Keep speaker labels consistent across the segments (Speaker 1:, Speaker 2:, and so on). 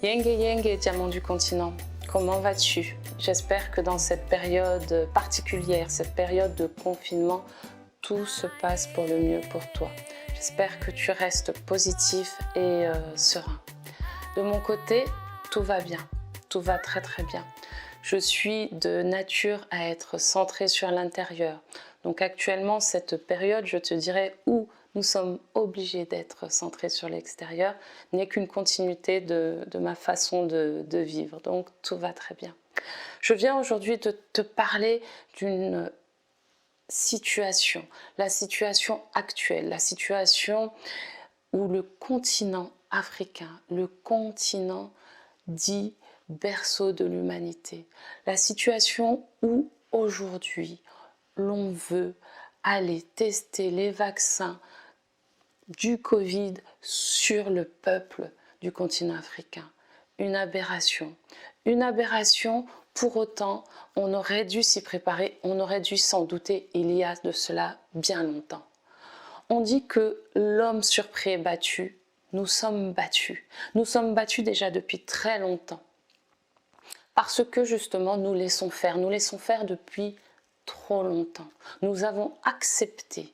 Speaker 1: Yenge Yenge, diamant du continent, comment vas-tu? J'espère que dans cette période particulière, cette période de confinement, tout se passe pour le mieux pour toi. J'espère que tu restes positif et serein. De mon côté, tout va bien, tout va très très bien. Je suis de nature à être centrée sur l'intérieur. Donc actuellement, cette période, je te dirais, où nous sommes obligés d'être centrés sur l'extérieur, n'est qu'une continuité de ma façon de vivre. Donc tout va très bien. Je viens aujourd'hui de te parler d'une situation, la situation actuelle, la situation où le continent africain, le continent dit berceau de l'humanité, la situation où aujourd'hui l'on veut aller tester les vaccins du Covid sur le peuple du continent africain. Une aberration. Une aberration, pour autant, on aurait dû s'y préparer, on aurait dû s'en douter il y a de cela bien longtemps. On dit que l'homme surpris est battu. Nous sommes battus. Nous sommes battus déjà depuis très longtemps. Parce que justement, nous laissons faire depuis trop longtemps. Nous avons accepté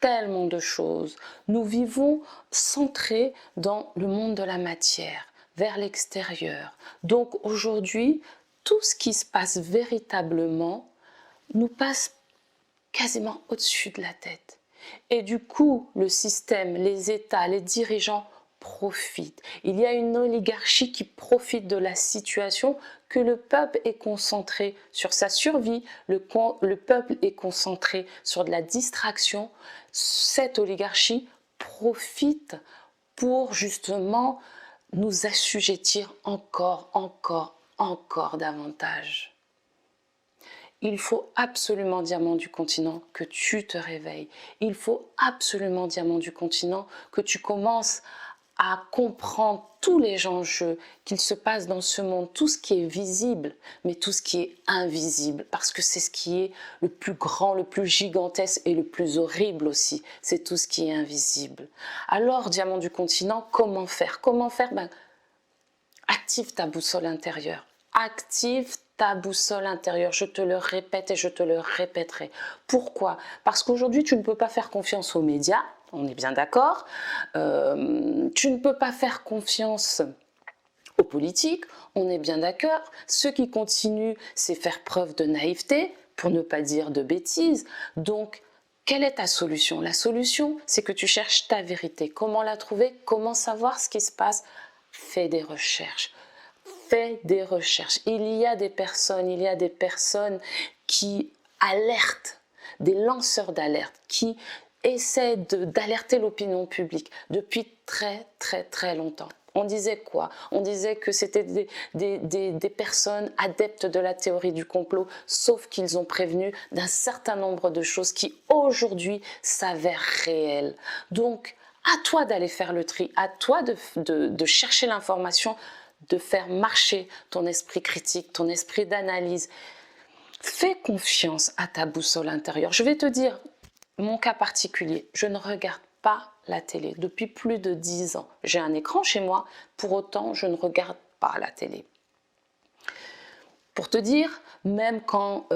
Speaker 1: tellement de choses. Nous vivons centrés dans le monde de la matière, vers l'extérieur. Donc aujourd'hui, tout ce qui se passe véritablement nous passe quasiment au-dessus de la tête. Et du coup, le système, les États, les dirigeants profitent. Il y a une oligarchie qui profite de la situation, que le peuple est concentré sur sa survie, le peuple est concentré sur de la distraction. Cette oligarchie profite pour justement nous assujettir encore davantage. Il faut absolument, diamant du continent, que tu te réveilles. Il faut absolument, diamant du continent, que tu commences à comprendre tous les enjeux qu'il se passe dans ce monde, tout ce qui est visible, mais tout ce qui est invisible, parce que c'est ce qui est le plus grand, le plus gigantesque et le plus horrible aussi, c'est tout ce qui est invisible. Alors, diamant du continent, comment faire? Comment faire? Active ta boussole intérieure. Active ta boussole intérieure. Je te le répète et je te le répéterai. Pourquoi? Parce qu'aujourd'hui, tu ne peux pas faire confiance aux médias. On est bien d'accord. Tu ne peux pas faire confiance aux politiques. On est bien d'accord. Ce qui continue, c'est faire preuve de naïveté, pour ne pas dire de bêtises. Donc, quelle est ta solution? La solution, c'est que tu cherches ta vérité. Comment la trouver? Comment savoir ce qui se passe? Fais des recherches. Fais des recherches. Il y a des personnes qui alertent, des lanceurs d'alerte, qui essaient d'alerter l'opinion publique depuis très longtemps. On disait quoi? On disait que c'était des personnes adeptes de la théorie du complot, sauf qu'ils ont prévenu d'un certain nombre de choses qui aujourd'hui s'avèrent réelles. Donc, à toi d'aller faire le tri, à toi de chercher l'information, de faire marcher ton esprit critique, ton esprit d'analyse. Fais confiance à ta boussole intérieure. Je vais te dire, mon cas particulier, je ne regarde pas la télé depuis plus de 10 ans. J'ai un écran chez moi, pour autant, je ne regarde pas la télé. Pour te dire, même quand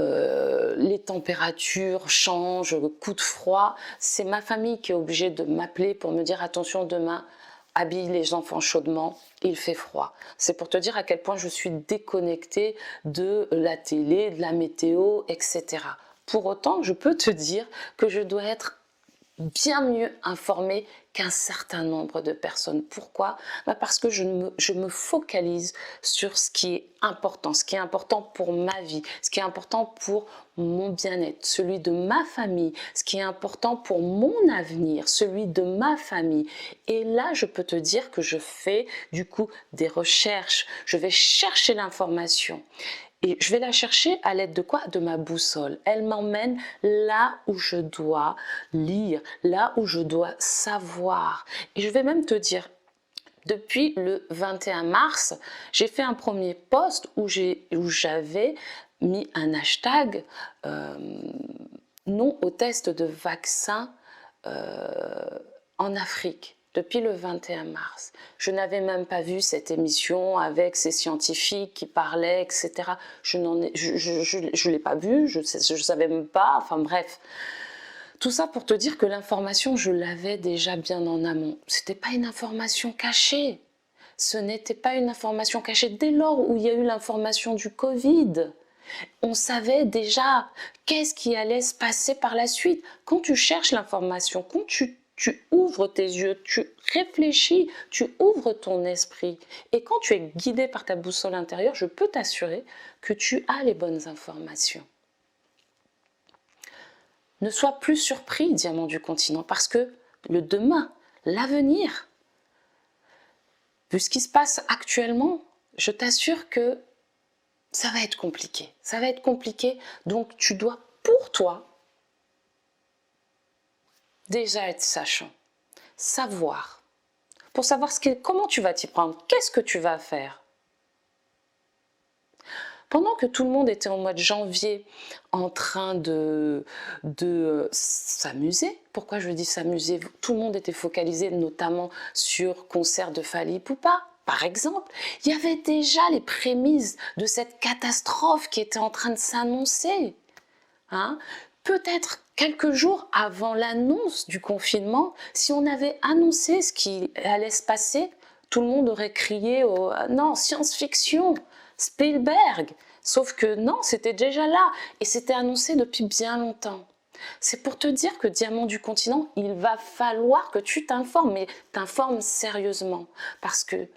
Speaker 1: les températures changent, coup de froid, c'est ma famille qui est obligée de m'appeler pour me dire attention demain, habille les enfants chaudement, il fait froid. C'est pour te dire à quel point je suis déconnectée de la télé, de la météo, etc. Pour autant, je peux te dire que je dois être bien mieux informée qu'un certain nombre de personnes. Pourquoi? Parce que je me focalise sur ce qui est important pour ma vie, ce qui est important pour mon bien-être, celui de ma famille, ce qui est important pour mon avenir, celui de ma famille. Et là, je peux te dire que je fais du coup des recherches, je vais chercher l'information. Et je vais la chercher à l'aide de quoi? De ma boussole. Elle m'emmène là où je dois lire, là où je dois savoir. Et je vais même te dire, depuis le 21 mars, j'ai fait un premier post où j'avais mis un hashtag non au test de vaccin en Afrique depuis le 21 mars. Je n'avais même pas vu cette émission avec ces scientifiques qui parlaient, etc. Je ne l'ai pas vu, je ne savais même pas, enfin bref. Tout ça pour te dire que l'information, je l'avais déjà bien en amont. Ce n'était pas une information cachée. Ce n'était pas une information cachée. Dès lors où il y a eu l'information du Covid, on savait déjà qu'est-ce qui allait se passer par la suite. Quand tu cherches l'information, quand tu ouvres tes yeux, tu réfléchis, tu ouvres ton esprit. Et quand tu es guidé par ta boussole intérieure, je peux t'assurer que tu as les bonnes informations. Ne sois plus surpris, diamant du continent, parce que le demain, l'avenir, vu ce qui se passe actuellement, je t'assure que ça va être compliqué. Ça va être compliqué, donc tu dois, pour toi, déjà être sachant, savoir, pour savoir comment tu vas t'y prendre, qu'est-ce que tu vas faire. Pendant que tout le monde était en mois de janvier en train de s'amuser, pourquoi je dis s'amuser? Tout le monde était focalisé notamment sur concert de Fally Ipupa, par exemple. Il y avait déjà les prémices de cette catastrophe qui était en train de s'annoncer. Hein? Peut-être quelques jours avant l'annonce du confinement, si on avait annoncé ce qui allait se passer, tout le monde aurait crié « Non, science-fiction !» Spielberg, sauf que non, c'était déjà là et c'était annoncé depuis bien longtemps. C'est pour te dire que Diamant du continent, il va falloir que tu t'informes, mais t'informes sérieusement, parce que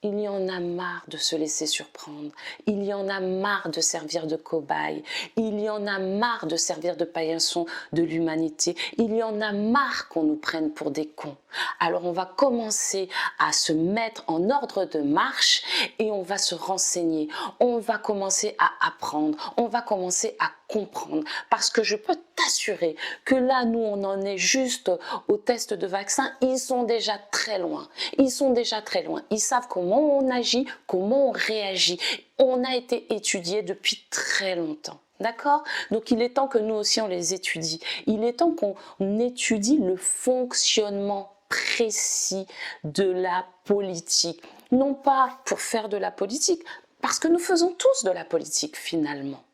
Speaker 1: il y en a marre de se laisser surprendre, il y en a marre de servir de cobaye, il y en a marre de servir de paillasson de l'humanité, il y en a marre qu'on nous prenne pour des cons. Alors on va commencer à se mettre en ordre de marche et on va se renseigner, on va commencer à apprendre, on va commencer à comprendre, parce que je peux t'assurer que là, nous, on en est juste au test de vaccin, ils sont déjà très loin, ils sont déjà très loin, ils savent comment on agit, comment on réagit, on a été étudié depuis très longtemps. D'accord? Donc il est temps que nous aussi on les étudie, il est temps qu'on étudie le fonctionnement précis de la politique, non pas pour faire de la politique, parce que nous faisons tous de la politique finalement.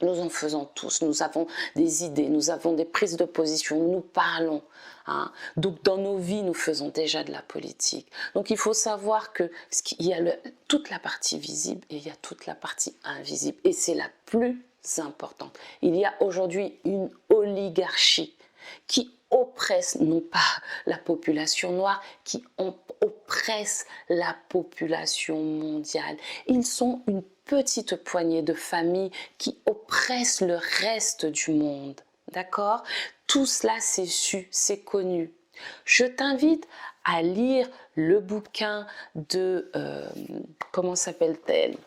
Speaker 1: Nous en faisons tous, nous avons des idées, nous avons des prises de position, nous parlons. Hein. Donc dans nos vies, nous faisons déjà de la politique. Donc il faut savoir qu'il y a toute la partie visible et il y a toute la partie invisible. Et c'est la plus importante. Il y a aujourd'hui une oligarchie qui oppresse non pas la population noire, qui oppresse la population mondiale. Ils sont une petite poignée de familles qui oppressent le reste du monde. D'accord? Tout cela, c'est su, c'est connu. Je t'invite à lire le bouquin de... comment s'appelle-t-elle?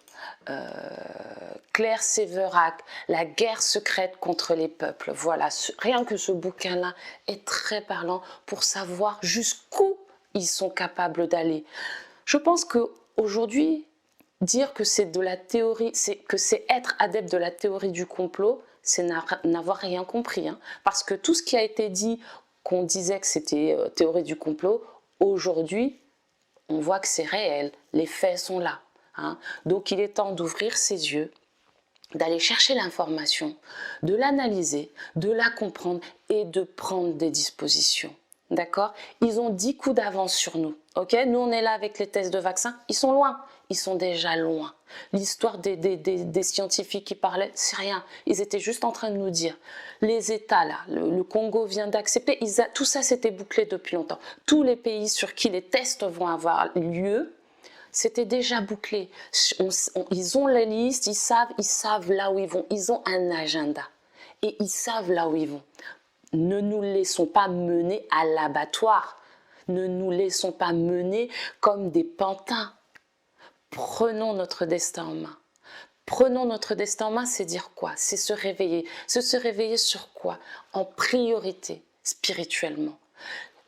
Speaker 1: Claire Séverac, La guerre secrète contre les peuples. Voilà, rien que ce bouquin-là est très parlant pour savoir jusqu'où ils sont capables d'aller. Je pense qu'aujourd'hui, dire que c'est de la théorie, que c'est être adepte de la théorie du complot, c'est n'avoir rien compris. Hein. Parce que tout ce qui a été dit, qu'on disait que c'était théorie du complot, aujourd'hui, on voit que c'est réel, les faits sont là. Hein. Donc il est temps d'ouvrir ses yeux, d'aller chercher l'information, de l'analyser, de la comprendre et de prendre des dispositions. D'accord? Ils ont 10 coups d'avance sur nous. Ok? Nous, on est là avec les tests de vaccins. Ils sont loin. Ils sont déjà loin. L'histoire des scientifiques qui parlaient, c'est rien. Ils étaient juste en train de nous dire. Les États, là, le Congo vient d'accepter. Tout ça, c'était bouclé depuis longtemps. Tous les pays sur qui les tests vont avoir lieu, c'était déjà bouclé. Ils ont la liste, ils savent là où ils vont. Ils ont un agenda. Et ils savent là où ils vont. Ne nous laissons pas mener à l'abattoir. Ne nous laissons pas mener comme des pantins. Prenons notre destin en main. Prenons notre destin en main, c'est dire quoi? C'est se réveiller. Se réveiller sur quoi? En priorité, spirituellement.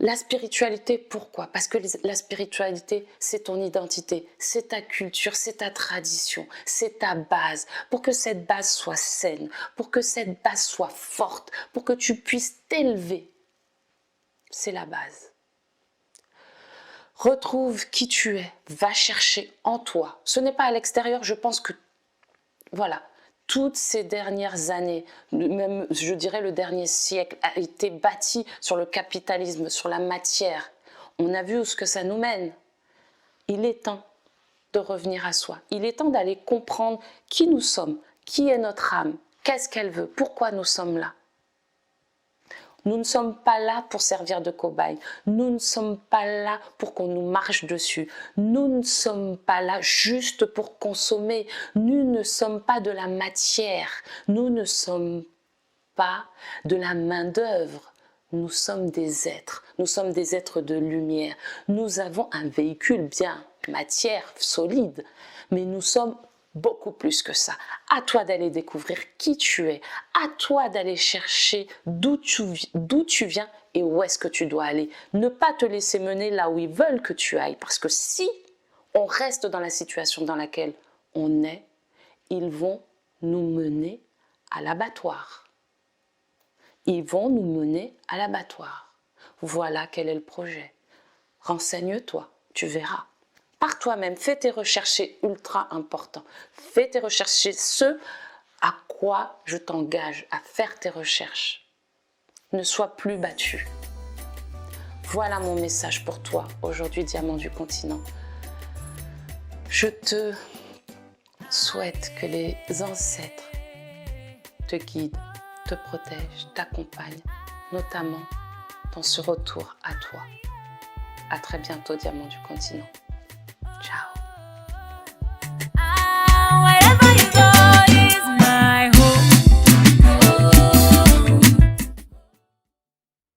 Speaker 1: La spiritualité, pourquoi? Parce que la spiritualité, c'est ton identité, c'est ta culture, c'est ta tradition, c'est ta base. Pour que cette base soit saine, pour que cette base soit forte, pour que tu puisses t'élever, c'est la base. Retrouve qui tu es, va chercher en toi. Ce n'est pas à l'extérieur, je pense que, voilà, toutes ces dernières années, même je dirais le dernier siècle, a été bâti sur le capitalisme, sur la matière. On a vu où ce que ça nous mène. Il est temps de revenir à soi. Il est temps d'aller comprendre qui nous sommes, qui est notre âme, qu'est-ce qu'elle veut, pourquoi nous sommes là. Nous ne sommes pas là pour servir de cobaye. Nous ne sommes pas là pour qu'on nous marche dessus. Nous ne sommes pas là juste pour consommer. Nous ne sommes pas de la matière. Nous ne sommes pas de la main-d'œuvre. Nous sommes des êtres. Nous sommes des êtres de lumière. Nous avons un véhicule bien matière, solide, mais nous sommes beaucoup plus que ça. À toi d'aller découvrir qui tu es. À toi d'aller chercher d'où tu viens et où est-ce que tu dois aller. Ne pas te laisser mener là où ils veulent que tu ailles. Parce que si on reste dans la situation dans laquelle on est, ils vont nous mener à l'abattoir. Ils vont nous mener à l'abattoir. Voilà quel est le projet. Renseigne-toi, tu verras. Par toi-même, fais tes recherches, c'est ultra important. Fais tes recherches, c'est ce à quoi je t'engage à faire tes recherches. Ne sois plus battu. Voilà mon message pour toi aujourd'hui, Diamant du continent. Je te souhaite que les ancêtres te guident, te protègent, t'accompagnent, notamment dans ce retour à toi. À très bientôt, Diamant du continent.